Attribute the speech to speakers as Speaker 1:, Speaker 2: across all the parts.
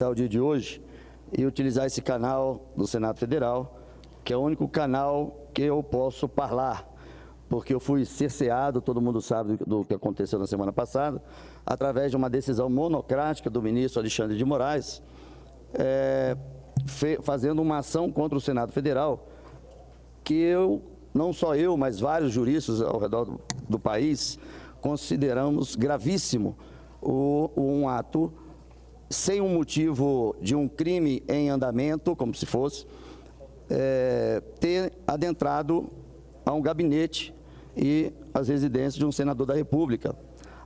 Speaker 1: o dia de hoje e utilizar esse canal do Senado Federal, que é o único canal que eu posso falar, porque eu fui cerceado, todo mundo sabe do que aconteceu na semana passada, através de uma decisão monocrática do ministro Alexandre de Moraes, fazendo uma ação contra o Senado Federal, que não só eu, mas vários juristas ao redor do país, consideramos gravíssimo um ato sem um motivo de um crime em andamento, como se fosse, ter adentrado a um gabinete e as residências de um senador da República.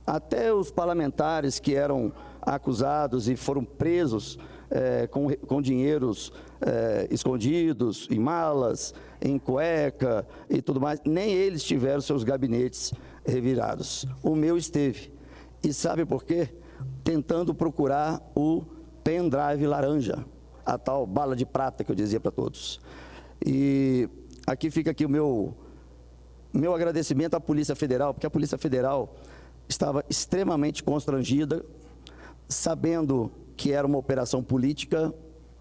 Speaker 1: Até os parlamentares que eram acusados e foram presos com dinheiros escondidos, em malas, em cueca e tudo mais, nem eles tiveram seus gabinetes revirados. O meu esteve. E sabe por quê? Tentando procurar o pendrive laranja, a tal bala de prata que eu dizia para todos. E aqui fica o meu agradecimento à Polícia Federal, porque a Polícia Federal estava extremamente constrangida, sabendo que era uma operação política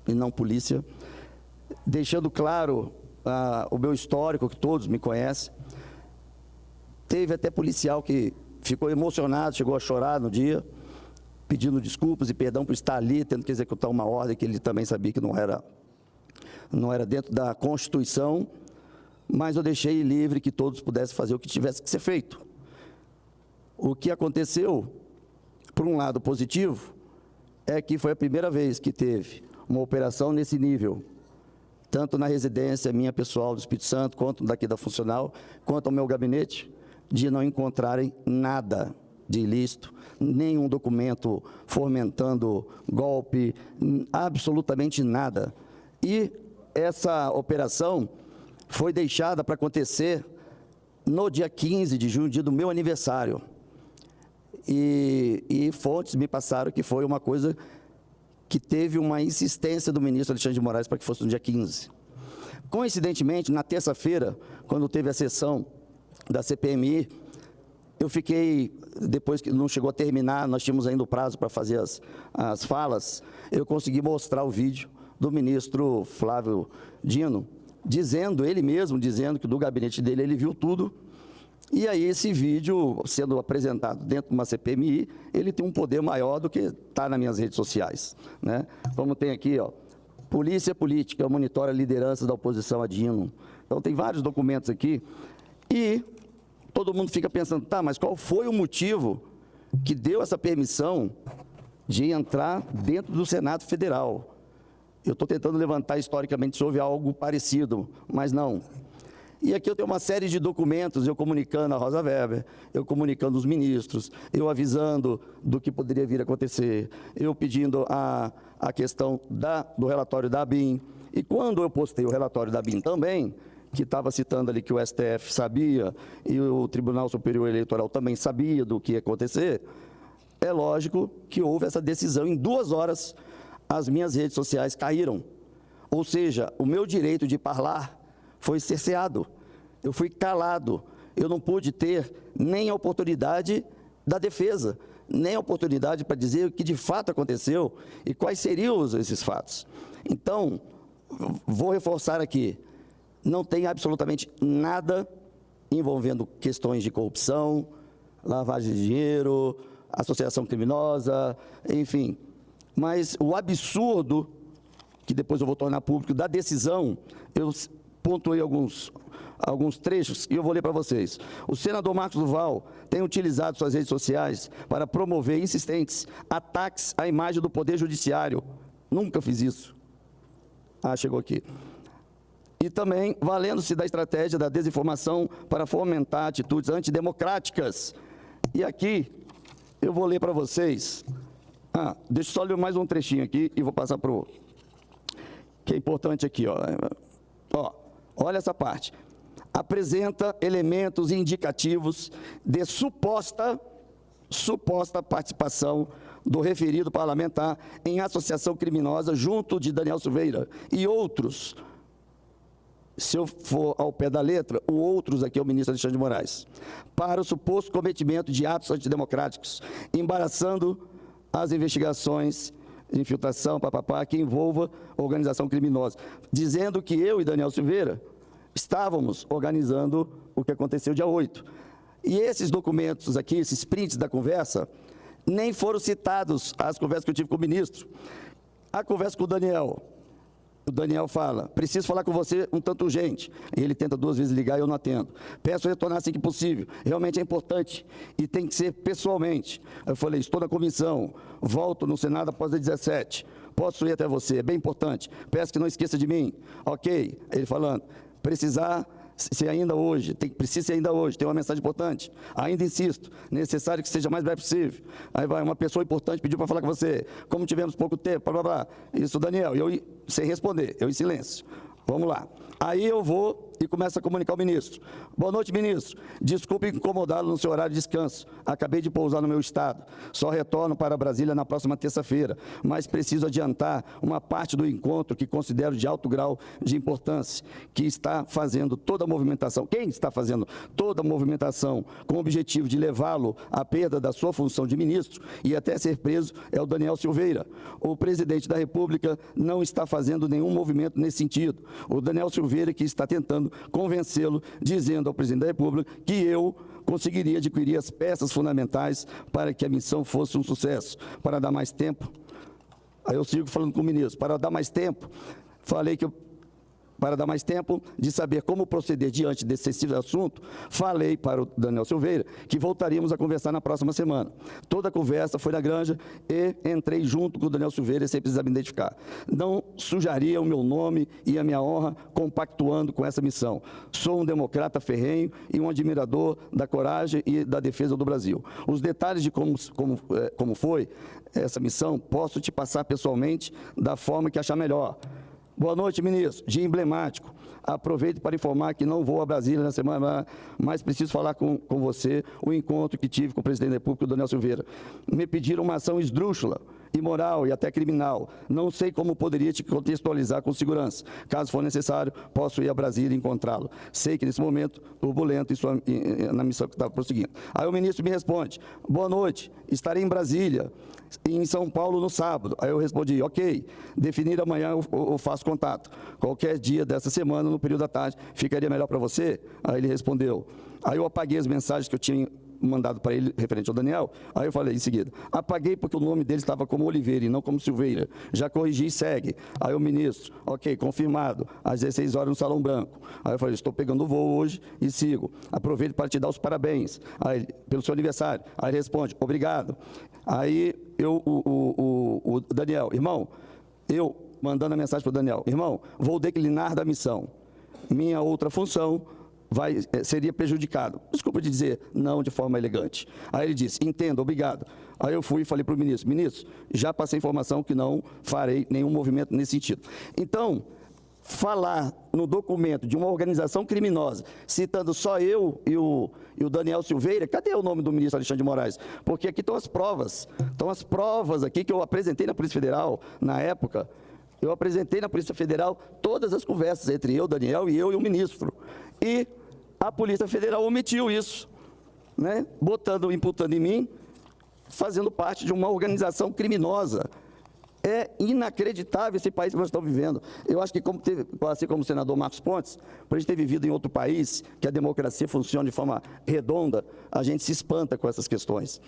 Speaker 1: e não polícia, deixando claro o meu histórico, que todos me conhecem. Teve até policial que ficou emocionado, chegou a chorar no dia, pedindo desculpas e perdão por estar ali, tendo que executar uma ordem que ele também sabia que não era dentro da Constituição, mas eu deixei livre que todos pudessem fazer o que tivesse que ser feito. O que aconteceu, por um lado positivo, é que foi a primeira vez que teve uma operação nesse nível, tanto na residência minha pessoal do Espírito Santo, quanto daqui da funcional, quanto ao meu gabinete, de não encontrarem nada de ilícito, nenhum documento fomentando golpe, absolutamente nada. E essa operação foi deixada para acontecer no dia 15 de junho, dia do meu aniversário. E fontes me passaram que foi uma coisa que teve uma insistência do ministro Alexandre de Moraes para que fosse no dia 15. Coincidentemente, na terça-feira, quando teve a sessão da CPMI, eu fiquei, depois que não chegou a terminar, nós tínhamos ainda o prazo para fazer as falas, eu consegui mostrar o vídeo do ministro Flávio Dino, ele mesmo dizendo que do gabinete dele ele viu tudo, e aí esse vídeo, sendo apresentado dentro de uma CPMI, ele tem um poder maior do que está nas minhas redes sociais, né? Como tem aqui, ó, Polícia Política monitora lideranças da oposição a Dino. Então tem vários documentos aqui, e todo mundo fica pensando, tá, mas qual foi o motivo que deu essa permissão de entrar dentro do Senado Federal? Eu estou tentando levantar historicamente se houve algo parecido, mas não. E aqui eu tenho uma série de documentos, eu comunicando a Rosa Weber, eu comunicando os ministros, eu avisando do que poderia vir a acontecer, eu pedindo a questão do relatório da ABIN. E quando eu postei o relatório da ABIN também, que estava citando ali que o STF sabia e o Tribunal Superior Eleitoral também sabia do que ia acontecer, é lógico que houve essa decisão. Em 2 horas, as minhas redes sociais caíram. Ou seja, o meu direito de falar foi cerceado. Eu fui calado. Eu não pude ter nem a oportunidade da defesa, nem a oportunidade para dizer o que de fato aconteceu e quais seriam esses fatos. Então, vou reforçar aqui, não tem absolutamente nada envolvendo questões de corrupção, lavagem de dinheiro, associação criminosa, enfim. Mas o absurdo, que depois eu vou tornar público, da decisão, eu pontuei alguns trechos e eu vou ler para vocês. O senador Marcos Duval tem utilizado suas redes sociais para promover insistentes ataques à imagem do Poder Judiciário. Nunca fiz isso. Chegou aqui. E também valendo-se da estratégia da desinformação para fomentar atitudes antidemocráticas. E aqui, eu vou ler para vocês. Deixa eu só ler mais um trechinho aqui e vou passar para o... que é importante aqui, ó. Olha essa parte. Apresenta elementos indicativos de suposta participação do referido parlamentar em associação criminosa junto de Daniel Silveira e outros. Se eu for ao pé da letra, o outros aqui é o ministro Alexandre de Moraes, para o suposto cometimento de atos antidemocráticos, embaraçando as investigações de infiltração, papapá, que envolva organização criminosa, dizendo que eu e Daniel Silveira estávamos organizando o que aconteceu dia 8. E esses documentos aqui, esses prints da conversa, nem foram citados as conversas que eu tive com o ministro. A conversa com o Daniel fala, preciso falar com você um tanto urgente. Ele tenta 2 vezes ligar e eu não atendo. Peço retornar assim que possível. Realmente é importante e tem que ser pessoalmente. Eu falei, estou na comissão, volto no Senado após as 17. Posso ir até você, é bem importante. Peço que não esqueça de mim. Ok, ele falando, precisa ser ainda hoje, tem uma mensagem importante. Ainda insisto, necessário que seja o mais breve possível. Aí vai, uma pessoa importante pediu para falar com você, como tivemos pouco tempo, blá, blá, blá. Isso, Daniel, eu sem responder, eu em silêncio. Vamos lá. Aí eu vou e começo a comunicar ao ministro. Boa noite, ministro. Desculpe incomodá-lo no seu horário de descanso. Acabei de pousar no meu estado. Só retorno para Brasília na próxima terça-feira, mas preciso adiantar uma parte do encontro que considero de alto grau de importância, que está fazendo toda a movimentação. Quem está fazendo toda a movimentação com o objetivo de levá-lo à perda da sua função de ministro e até ser preso é o Daniel Silveira. O presidente da República não está fazendo nenhum movimento nesse sentido. O Daniel Silveira que está tentando convencê-lo, dizendo ao presidente da República que eu conseguiria adquirir as peças fundamentais para que a missão fosse um sucesso. Para dar mais tempo, aí eu sigo falando com o ministro, para dar mais tempo, falei que para dar mais tempo de saber como proceder diante desse sensível assunto, falei para o Daniel Silveira que voltaríamos a conversar na próxima semana. Toda a conversa foi na granja e entrei junto com o Daniel Silveira sem precisar me identificar. Não sujaria o meu nome e a minha honra compactuando com essa missão. Sou um democrata ferrenho e um admirador da coragem e da defesa do Brasil. Os detalhes de como foi essa missão posso te passar pessoalmente da forma que achar melhor. Boa noite, ministro. Dia emblemático. Aproveito para informar que não vou a Brasília na semana, mas preciso falar com você o encontro que tive com o presidente da República, o Daniel Silveira. Me pediram uma ação esdrúxula, imoral e até criminal. Não sei como poderia te contextualizar com segurança. Caso for necessário, posso ir a Brasília e encontrá-lo. Sei que nesse momento, turbulento na missão que estava prosseguindo. Aí o ministro me responde, boa noite, estarei em Brasília, em São Paulo no sábado. Aí eu respondi, ok, definir amanhã eu faço contato. Qualquer dia dessa semana, no período da tarde, ficaria melhor para você? Aí ele respondeu. Aí eu apaguei as mensagens que eu tinha mandado para ele, referente ao Daniel. Aí eu falei em seguida, apaguei porque o nome dele estava como Oliveira e não como Silveira. Já corrigi e segue. Aí o ministro, ok, confirmado, às 16 horas no Salão Branco. Aí eu falei, estou pegando o voo hoje e sigo. Aproveito para te dar os parabéns aí, pelo seu aniversário. Aí ele responde, obrigado. Aí o Daniel, irmão, eu mandando a mensagem para o Daniel, irmão, vou declinar da missão. Minha outra função seria prejudicado. Desculpa de dizer não de forma elegante. Aí ele disse, entendo, obrigado. Aí eu fui e falei para o ministro, ministro, já passei informação que não farei nenhum movimento nesse sentido. Então, falar no documento de uma organização criminosa, citando só eu e o Daniel Silveira, cadê o nome do ministro Alexandre de Moraes? Porque aqui estão as provas aqui que eu apresentei na Polícia Federal, na época, eu apresentei na Polícia Federal todas as conversas entre eu, Daniel, e o ministro. E a Polícia Federal omitiu isso, né? Imputando em mim, fazendo parte de uma organização criminosa. É inacreditável esse país que nós estamos vivendo. Eu acho que, assim como o senador Marcos Pontes, por a gente ter vivido em outro país, que a democracia funciona de forma redonda, a gente se espanta com essas questões.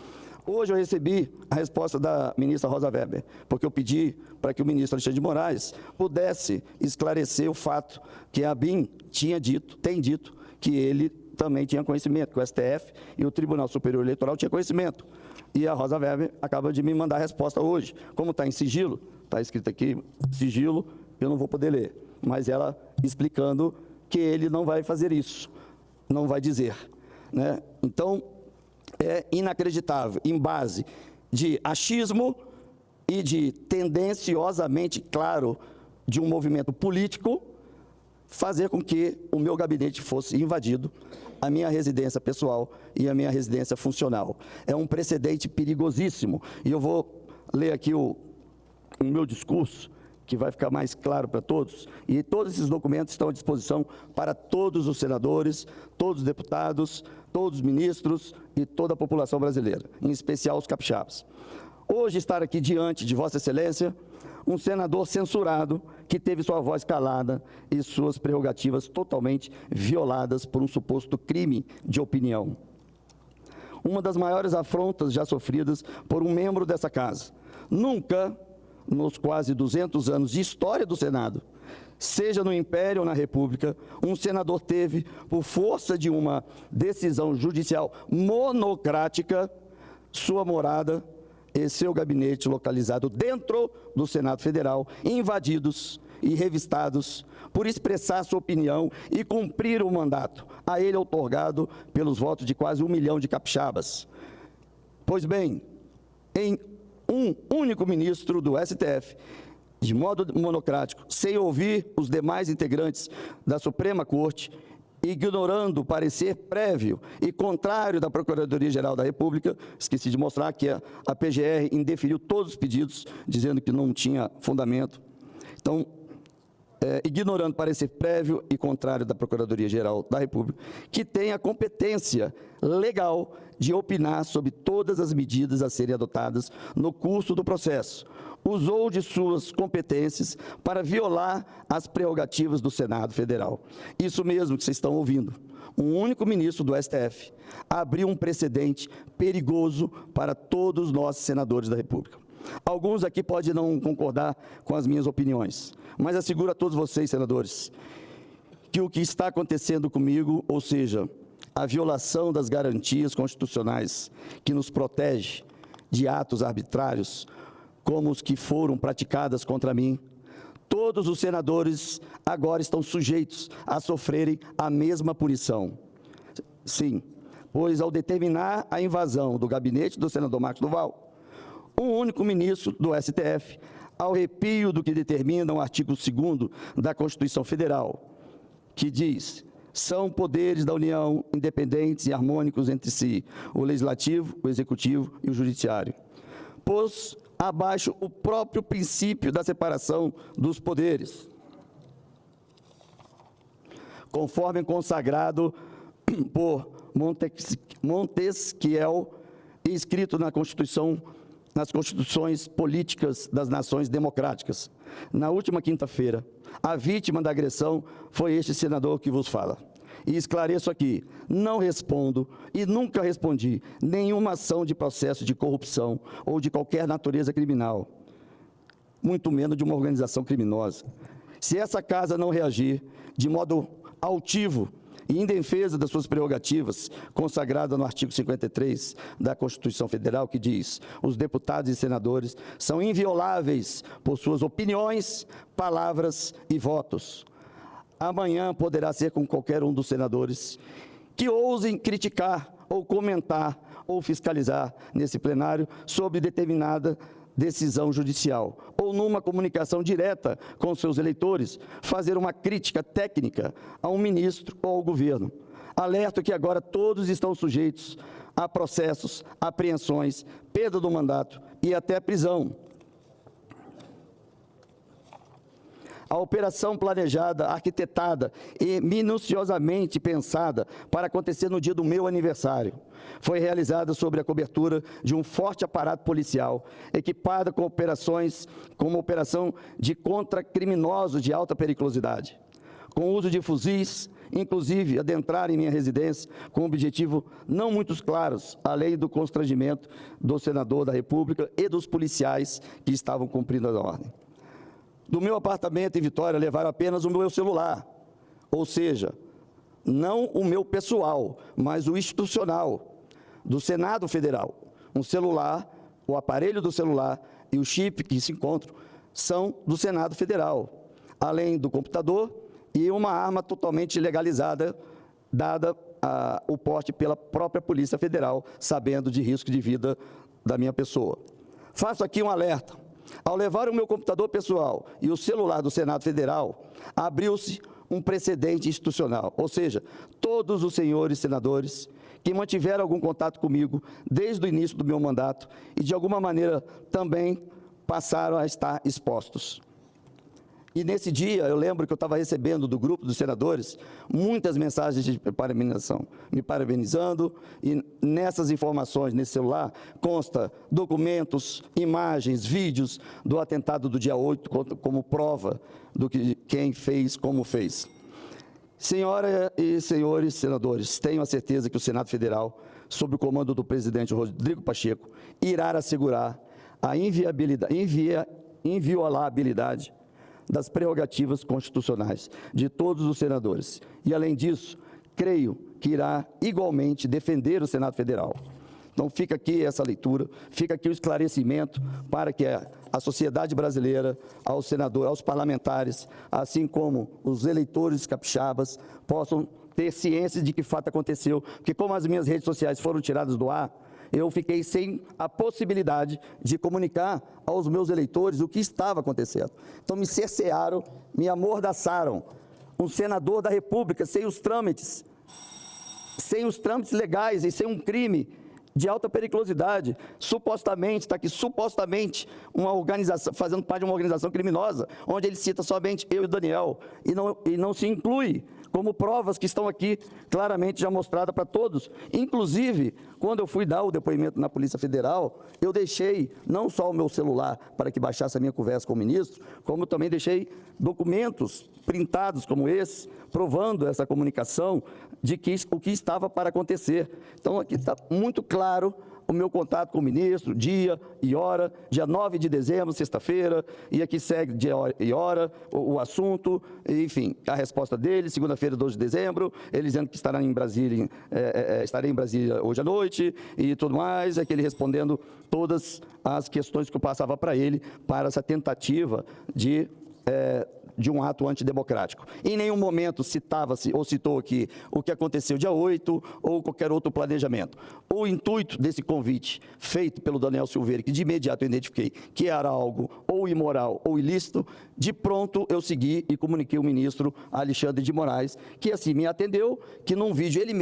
Speaker 1: Hoje eu recebi a resposta da ministra Rosa Weber, porque eu pedi para que o ministro Alexandre de Moraes pudesse esclarecer o fato que a ABIN tem dito, que ele também tinha conhecimento, que o STF e o Tribunal Superior Eleitoral tinham conhecimento. E a Rosa Weber acaba de me mandar a resposta hoje. Como está em sigilo, está escrito aqui, sigilo, eu não vou poder ler. Mas ela explicando que ele não vai fazer isso, não vai dizer, né? Então, é inacreditável, em base de achismo e de tendenciosamente claro de um movimento político, fazer com que o meu gabinete fosse invadido, a minha residência pessoal e a minha residência funcional. É um precedente perigosíssimo. E eu vou ler aqui o meu discurso, que vai ficar mais claro para todos. E todos esses documentos estão à disposição para todos os senadores, todos os deputados, todos os ministros e toda a população brasileira, em especial os capixabas. hoje estar aqui diante de Vossa Excelência um senador censurado que teve sua voz calada e suas prerrogativas totalmente violadas por um suposto crime de opinião. Uma das maiores afrontas já sofridas por um membro dessa casa. Nunca, nos quase 200 anos de história do Senado, seja no Império ou na República, um senador teve, por força de uma decisão judicial monocrática, sua morada e seu gabinete localizado dentro do Senado Federal, invadidos e revistados por expressar sua opinião e cumprir o mandato, a ele outorgado pelos votos de quase 1 milhão de capixabas. Pois bem, em um único ministro do STF, de modo monocrático, sem ouvir os demais integrantes da Suprema Corte, ignorando o parecer prévio e contrário da Procuradoria-Geral da República, esqueci de mostrar que a PGR indeferiu todos os pedidos, dizendo que não tinha fundamento. Então, ignorando o parecer prévio e contrário da Procuradoria-Geral da República, que tem a competência legal de opinar sobre todas as medidas a serem adotadas no curso do processo, usou de suas competências para violar as prerrogativas do Senado Federal. Isso mesmo que vocês estão ouvindo. Um único ministro do STF abriu um precedente perigoso para todos nós, senadores da República. Alguns aqui podem não concordar com as minhas opiniões, mas asseguro a todos vocês, senadores, que o que está acontecendo comigo, ou seja, a violação das garantias constitucionais que nos protege de atos arbitrários, como os que foram praticadas contra mim, todos os senadores agora estão sujeitos a sofrerem a mesma punição. Sim, pois ao determinar a invasão do gabinete do senador Marcos Duval, um único ministro do STF, ao arrepio do que determina o artigo 2º da Constituição Federal, que diz: são poderes da União independentes e harmônicos entre si, o Legislativo, o Executivo e o Judiciário. Pôs abaixo o próprio princípio da separação dos poderes, conforme consagrado por Montesquieu e escrito na Constituição, nas constituições políticas das nações democráticas. Na última quinta-feira, a vítima da agressão foi este senador que vos fala. E esclareço aqui, não respondo e nunca respondi nenhuma ação de processo de corrupção ou de qualquer natureza criminal, muito menos de uma organização criminosa. Se essa casa não reagir de modo altivo e em defesa das suas prerrogativas, consagrada no artigo 53 da Constituição Federal, que diz: os deputados e senadores são invioláveis por suas opiniões, palavras e votos. Amanhã poderá ser com qualquer um dos senadores que ousem criticar ou comentar ou fiscalizar nesse plenário sobre determinada decisão judicial, ou numa comunicação direta com seus eleitores, fazer uma crítica técnica a um ministro ou ao governo. Alerto que agora todos estão sujeitos a processos, apreensões, perda do mandato e até prisão. A operação planejada, arquitetada e minuciosamente pensada para acontecer no dia do meu aniversário foi realizada sob a cobertura de um forte aparato policial, equipada com operações, como operação de contra-criminosos de alta periculosidade, com uso de fuzis, inclusive adentrar em minha residência com objetivo não muito claros, além do constrangimento do senador da República e dos policiais que estavam cumprindo a ordem. Do meu apartamento em Vitória levaram apenas o meu celular, ou seja, não o meu pessoal, mas o institucional, do Senado Federal. Um celular, o aparelho do celular e o chip que se encontram são do Senado Federal, além do computador e uma arma totalmente legalizada, dada o porte pela própria Polícia Federal, sabendo de risco de vida da minha pessoa. Faço aqui um alerta. Ao levar o meu computador pessoal e o celular do Senado Federal, abriu-se um precedente institucional, ou seja, todos os senhores senadores que mantiveram algum contato comigo desde o início do meu mandato e, de alguma maneira, também passaram a estar expostos. E nesse dia, eu lembro que eu estava recebendo do grupo dos senadores muitas mensagens de parabenização, me parabenizando, e nessas informações, nesse celular, consta documentos, imagens, vídeos do atentado do dia 8, como prova do que quem fez, como fez. Senhora e senhores senadores, tenho a certeza que o Senado Federal, sob o comando do presidente Rodrigo Pacheco, irá assegurar a inviolabilidade das prerrogativas constitucionais de todos os senadores. E, além disso, creio que irá igualmente defender o Senado Federal. Então, fica aqui essa leitura, fica aqui o esclarecimento para que a sociedade brasileira, aos senadores, aos parlamentares, assim como os eleitores capixabas, possam ter ciência de que fato aconteceu, porque como as minhas redes sociais foram tiradas do ar, eu fiquei sem a possibilidade de comunicar aos meus eleitores o que estava acontecendo. Então, me cercearam, me amordaçaram. Um senador da República, sem os trâmites legais e sem um crime de alta periculosidade, supostamente, está aqui, supostamente, uma organização, fazendo parte de uma organização criminosa, onde ele cita somente eu e o Daniel, e não se inclui como provas que estão aqui claramente já mostradas para todos. Inclusive, quando eu fui dar o depoimento na Polícia Federal, eu deixei não só o meu celular para que baixasse a minha conversa com o ministro, como também deixei documentos printados como esse, provando essa comunicação de que o que estava para acontecer. Então, aqui está muito claro o meu contato com o ministro, dia e hora, dia 9 de dezembro, sexta-feira, e aqui segue dia e hora, o assunto, enfim, a resposta dele, segunda-feira, 12 de dezembro, ele dizendo que estará em Brasília, estarei em Brasília hoje à noite e tudo mais, aqui ele respondendo todas as questões que eu passava para ele, para essa tentativa de um ato antidemocrático. Em nenhum momento citava-se ou citou aqui o que aconteceu dia 8 ou qualquer outro planejamento. O intuito desse convite feito pelo Daniel Silveira, que de imediato eu identifiquei que era algo ou imoral ou ilícito, de pronto eu segui e comuniquei ao ministro Alexandre de Moraes, que assim me atendeu, que num vídeo ele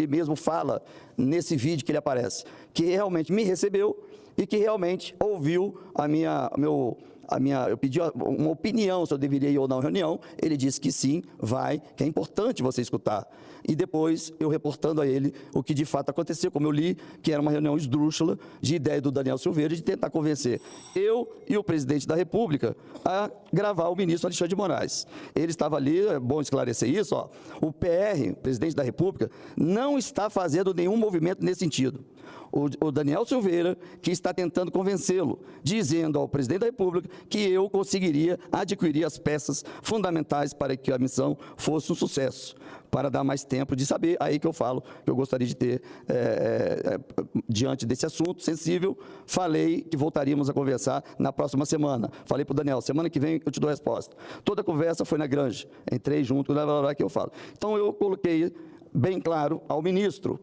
Speaker 1: mesmo fala nesse vídeo que ele aparece, que realmente me recebeu e que realmente ouviu eu pedi uma opinião se eu deveria ir ou não à reunião, ele disse que sim, vai, que é importante você escutar. E depois eu reportando a ele o que de fato aconteceu, como eu li, que era uma reunião esdrúxula de ideia do Daniel Silveira de tentar convencer eu e o presidente da República a gravar o ministro Alexandre de Moraes. Ele estava ali, é bom esclarecer isso, ó, o PR, presidente da República, não está fazendo nenhum movimento nesse sentido. O Daniel Silveira, que está tentando convencê-lo, dizendo ao presidente da República que eu conseguiria adquirir as peças fundamentais para que a missão fosse um sucesso, para dar mais tempo de saber. Aí que eu falo que eu gostaria de ter, diante desse assunto sensível, falei que voltaríamos a conversar na próxima semana. Falei para o Daniel, semana que vem eu te dou a resposta. Toda a conversa foi na Granja, entrei junto, que eu falo. Então eu coloquei bem claro ao ministro,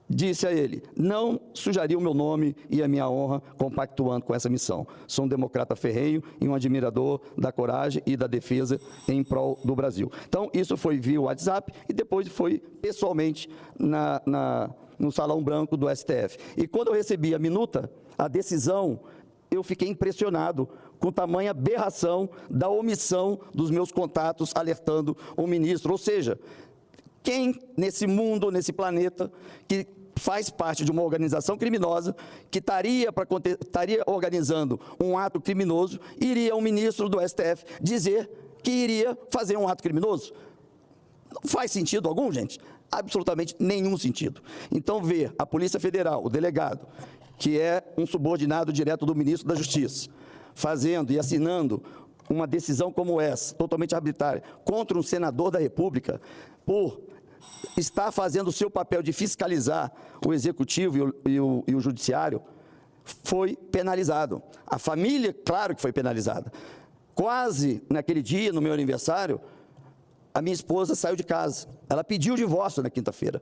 Speaker 1: disse a ele, não sujaria o meu nome e a minha honra compactuando com essa missão. Sou um democrata ferrenho e um admirador da coragem e da defesa em prol do Brasil. Então, isso foi via WhatsApp e depois foi pessoalmente no Salão Branco do STF. E quando eu recebi a minuta, a decisão, eu fiquei impressionado com tamanha aberração da omissão dos meus contatos alertando o ministro. Ou seja, quem nesse mundo, nesse planeta, que faz parte de uma organização criminosa, que estaria organizando um ato criminoso, iria um ministro do STF dizer que iria fazer um ato criminoso? Não faz sentido algum, gente? Absolutamente nenhum sentido. Então, ver a Polícia Federal, o delegado, que é um subordinado direto do ministro da Justiça, fazendo e assinando uma decisão como essa, totalmente arbitrária, contra um senador da República, por estar fazendo o seu papel de fiscalizar o Executivo e o Judiciário, foi penalizado. A família, claro que foi penalizada. Quase naquele dia, no meu aniversário, a minha esposa saiu de casa. Ela pediu o divórcio na quinta-feira.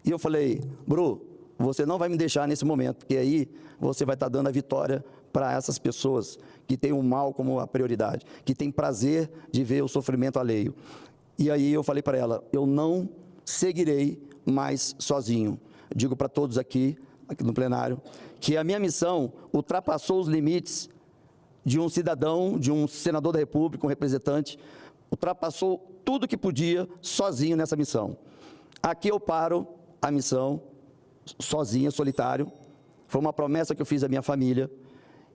Speaker 1: E eu falei, Bru, você não vai me deixar nesse momento, porque aí você vai estar dando a vitória para essas pessoas que têm o mal como a prioridade, que têm prazer de ver o sofrimento alheio. E aí eu falei para ela, eu não seguirei mais sozinho. Digo para todos aqui no plenário, que a minha missão ultrapassou os limites de um cidadão, de um senador da República, um representante, ultrapassou tudo que podia sozinho nessa missão. Aqui eu paro a missão, sozinha, solitário. Foi uma promessa que eu fiz à minha família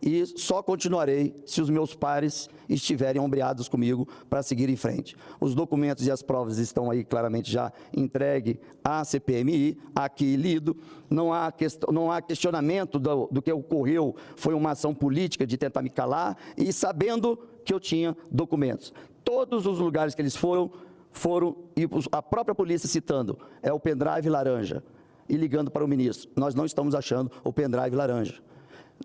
Speaker 1: e só continuarei se os meus pares estiverem ombreados comigo para seguir em frente. Os documentos e as provas estão aí claramente já entregue à CPMI, aqui lido. Não há questionamento do que ocorreu, foi uma ação política de tentar me calar e sabendo que eu tinha documentos. Todos os lugares que eles foram, e a própria polícia citando, é o pendrive laranja, e ligando para o ministro, nós não estamos achando o pendrive laranja,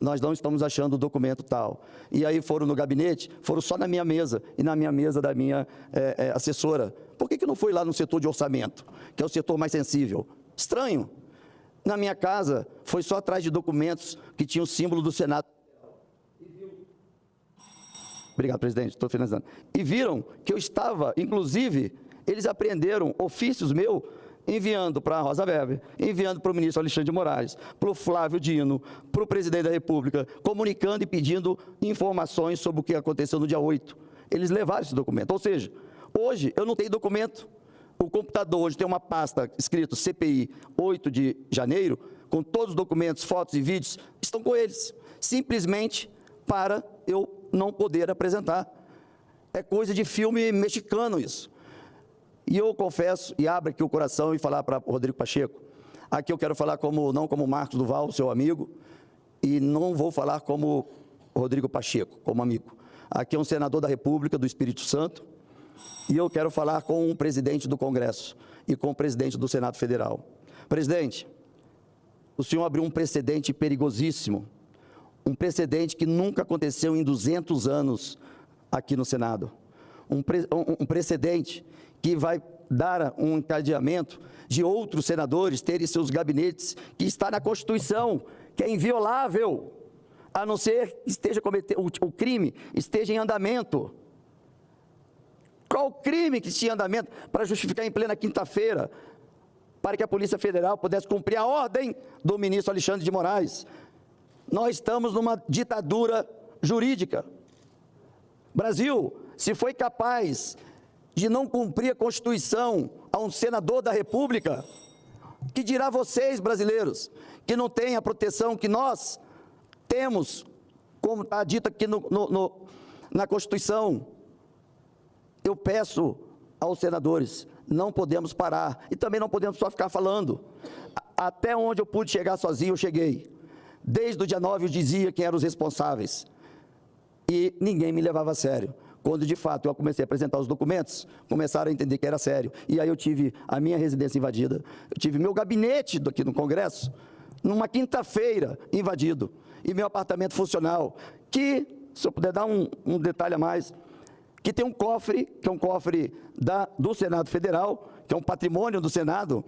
Speaker 1: nós não estamos achando o documento tal. E aí foram no gabinete, foram só na minha mesa, e na minha mesa da minha assessora. Por que não foi lá no setor de orçamento, que é o setor mais sensível? Estranho. Na minha casa, foi só atrás de documentos que tinham o símbolo do Senado. Obrigado, presidente, estou finalizando. E viram que eu estava, inclusive, eles apreenderam ofícios meus, enviando para a Rosa Weber, enviando para o ministro Alexandre de Moraes, para o Flávio Dino, para o presidente da República, comunicando e pedindo informações sobre o que aconteceu no dia 8. Eles levaram esse documento. Ou seja, hoje eu não tenho documento. O computador hoje tem uma pasta escrito CPI 8 de janeiro, com todos os documentos, fotos e vídeos, estão com eles. Simplesmente para eu não poder apresentar. É coisa de filme mexicano isso. E eu confesso, e abro aqui o coração e falar para o Rodrigo Pacheco, aqui eu quero falar não como Marcos Duval, seu amigo, e não vou falar como Rodrigo Pacheco, como amigo. Aqui é um senador da República, do Espírito Santo, e eu quero falar com o presidente do Congresso e com o presidente do Senado Federal. Presidente, o senhor abriu um precedente perigosíssimo, um precedente que nunca aconteceu em 200 anos aqui no Senado. Um precedente que vai dar um encadeamento de outros senadores terem seus gabinetes, que está na Constituição, que é inviolável, a não ser que esteja cometendo o crime, esteja em andamento. Qual crime que tinha em andamento para justificar em plena quinta-feira, para que a Polícia Federal pudesse cumprir a ordem do ministro Alexandre de Moraes? Nós estamos numa ditadura jurídica. Brasil, se foi capaz de não cumprir a Constituição a um senador da República, que dirá vocês, brasileiros, que não têm a proteção que nós temos, como está dito aqui na Constituição. Eu peço aos senadores, não podemos parar, e também não podemos só ficar falando. Até onde eu pude chegar sozinho, eu cheguei. Desde o dia 9 eu dizia quem eram os responsáveis, e ninguém me levava a sério. Quando, de fato, eu comecei a apresentar os documentos, começaram a entender que era sério. E aí eu tive a minha residência invadida, eu tive meu gabinete aqui no Congresso, numa quinta-feira, invadido, e meu apartamento funcional, que, se eu puder dar um detalhe a mais, que tem um cofre, que é um cofre do Senado Federal, que é um patrimônio do Senado,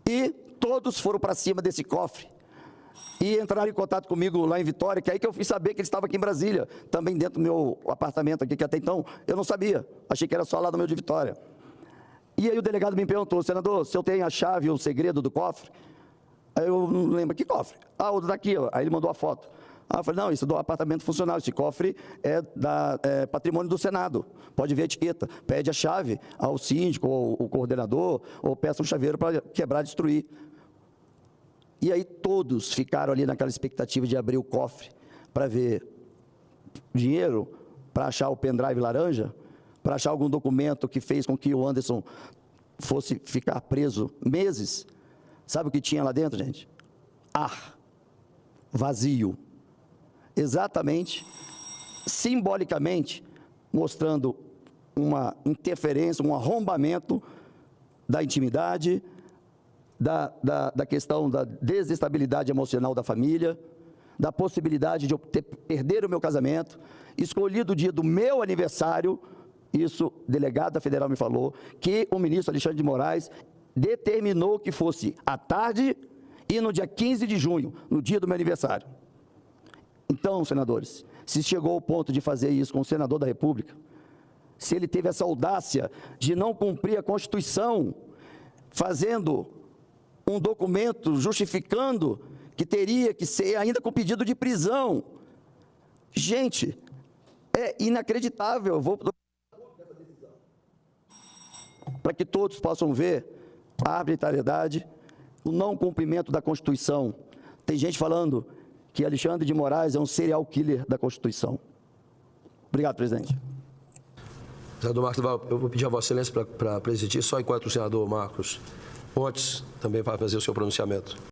Speaker 1: e todos foram para cima desse cofre. E entraram em contato comigo lá em Vitória, que é aí que eu fui saber que ele estava aqui em Brasília, também dentro do meu apartamento aqui, que até então eu não sabia, achei que era só lá no meu de Vitória. E aí o delegado me perguntou, senador, se eu tenho a chave ou o segredo do cofre? Aí eu não lembro, que cofre? Ah, o daqui, ó. Aí ele mandou a foto. Ah, eu falei, não, isso é do apartamento funcional, esse cofre é patrimônio do Senado, pode ver a etiqueta, pede a chave ao síndico, ou o coordenador, ou peça um chaveiro para quebrar, destruir. E aí todos ficaram ali naquela expectativa de abrir o cofre para ver dinheiro, para achar o pendrive laranja, para achar algum documento que fez com que o Anderson fosse ficar preso meses. Sabe o que tinha lá dentro, gente? Ar, vazio. Exatamente, simbolicamente, mostrando uma interferência, um arrombamento da intimidade, da questão da desestabilidade emocional da família, da possibilidade de eu perder o meu casamento, escolhido o dia do meu aniversário. Isso, o delegado da Federal me falou, que o ministro Alexandre de Moraes determinou que fosse à tarde e no dia 15 de junho, no dia do meu aniversário. Então, senadores, se chegou ao ponto de fazer isso com o senador da República, se ele teve essa audácia de não cumprir a Constituição, fazendo um documento justificando que teria que ser ainda com pedido de prisão. Gente, É inacreditável. Eu vou para que todos possam ver a arbitrariedade, o não cumprimento da Constituição. Tem gente falando que Alexandre de Moraes é um serial killer da Constituição. Obrigado, presidente.
Speaker 2: Senador Marcos, eu vou pedir a Vossa Excelência para presidir, só enquanto o senador Marcos Pontes também vai fazer o seu pronunciamento.